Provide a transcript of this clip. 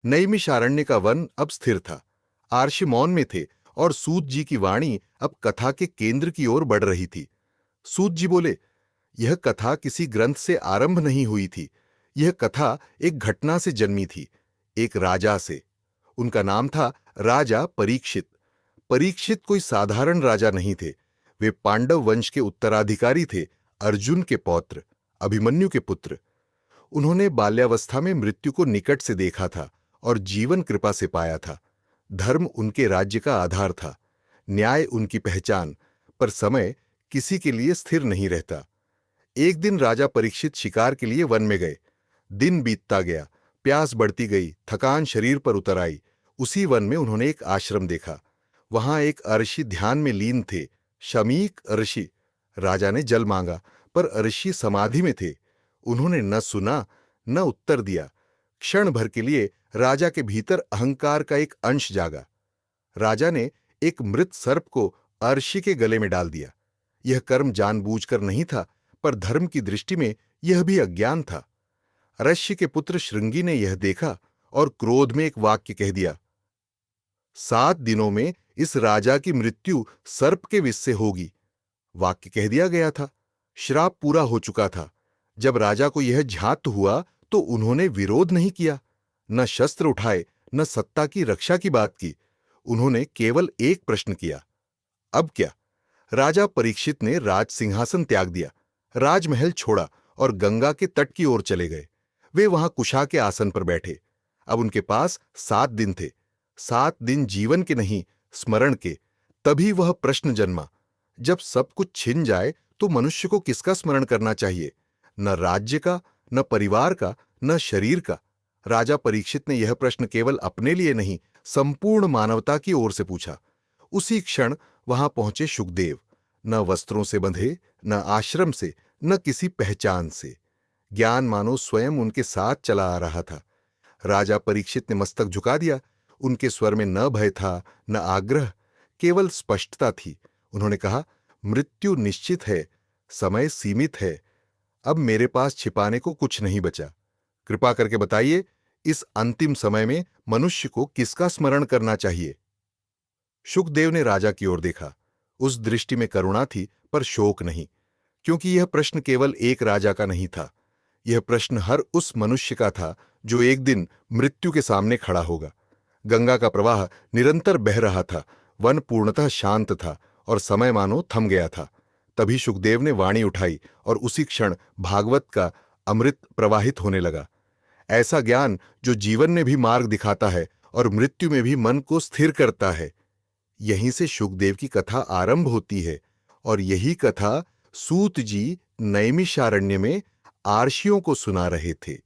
नैमिषारण्य का वन अब स्थिर था। आर्षि मौन में थे और सूत जी की वाणी अब कथा के केंद्र की ओर बढ़ रही थी। सूत जी बोले, यह कथा किसी ग्रंथ से आरंभ नहीं हुई थी। यह कथा एक घटना से जन्मी थी, एक राजा से। उनका नाम था राजा परीक्षित। परीक्षित कोई साधारण राजा नहीं थे। वे पांडव वंश के उत्तराधिकारी थे, अर्जुन के पौत्र, अभिमन्यु के पुत्र। उन्होंने बाल्यावस्था में मृत्यु को निकट से देखा था और जीवन कृपा से पाया था। धर्म उनके राज्य का आधार था, न्याय उनकी पहचान। पर समय किसी के लिए स्थिर नहीं रहता। एक दिन राजा परीक्षित शिकार के लिए वन में गए। दिन बीतता गया, प्यास बढ़ती गई, थकान शरीर पर उतर आई। उसी वन में उन्होंने एक आश्रम देखा। वहां एक ऋषि ध्यान में लीन थे, शमीक ऋषि। राजा ने जल मांगा, पर ऋषि समाधि में थे। उन्होंने न सुना, न उत्तर दिया। क्षण भर के लिए राजा के भीतर अहंकार का एक अंश जागा। राजा ने एक मृत सर्प को अर्षि के गले में डाल दिया। यह कर्म जानबूझकर नहीं था, पर धर्म की दृष्टि में यह भी अज्ञान था। ऋषि के पुत्र श्रृंगी ने यह देखा और क्रोध में एक वाक्य कह दिया, 7 दिनों में इस राजा की मृत्यु सर्प के विष से होगी। वाक्य कह दिया गया था, श्राप पूरा हो चुका था। जब राजा को यह ज्ञात हुआ तो उन्होंने विरोध नहीं किया, न शस्त्र उठाए, न सत्ता की रक्षा की बात की। उन्होंने केवल एक प्रश्न किया, अब क्या? राजा परीक्षित ने राज सिंहासन त्याग दिया, राजमहल छोड़ा और गंगा के तट की ओर चले गए। वे वहां कुशा के आसन पर बैठे। अब उनके पास 7 दिन थे। 7 दिन जीवन के नहीं, स्मरण के। तभी वह प्रश्न जन्मा, जब सब कुछ छिन जाए तो मनुष्य को किसका स्मरण करना चाहिए? न राज्य का, न परिवार का, न शरीर का। राजा परीक्षित ने यह प्रश्न केवल अपने लिए नहीं, संपूर्ण मानवता की ओर से पूछा। उसी क्षण वहां पहुंचे शुकदेव, न वस्त्रों से बंधे, न आश्रम से, न किसी पहचान से। ज्ञान मानो स्वयं उनके साथ चला आ रहा था। राजा परीक्षित ने मस्तक झुका दिया। उनके स्वर में न भय था, न आग्रह, केवल स्पष्टता थी। उन्होंने कहा, मृत्यु निश्चित है, समय सीमित है। अब मेरे पास छिपाने को कुछ नहीं बचा। कृपा करके बताइए, इस अंतिम समय में मनुष्य को किसका स्मरण करना चाहिए? शुकदेव ने राजा की ओर देखा। उस दृष्टि में करुणा थी, पर शोक नहीं, क्योंकि यह प्रश्न केवल एक राजा का नहीं था। यह प्रश्न हर उस मनुष्य का था जो एक दिन मृत्यु के सामने खड़ा होगा। गंगा का प्रवाह निरंतर बह रहा था, वन पूर्णतः शांत था और समय मानो थम गया था। तभी शुकदेव ने वाणी उठाई और उसी क्षण भागवत का अमृत प्रवाहित होने लगा। ऐसा ज्ञान जो जीवन में भी मार्ग दिखाता है और मृत्यु में भी मन को स्थिर करता है। यहीं से शुकदेव की कथा आरंभ होती है और यही कथा सूत जी नैमिषारण्य में आर्षियों को सुना रहे थे।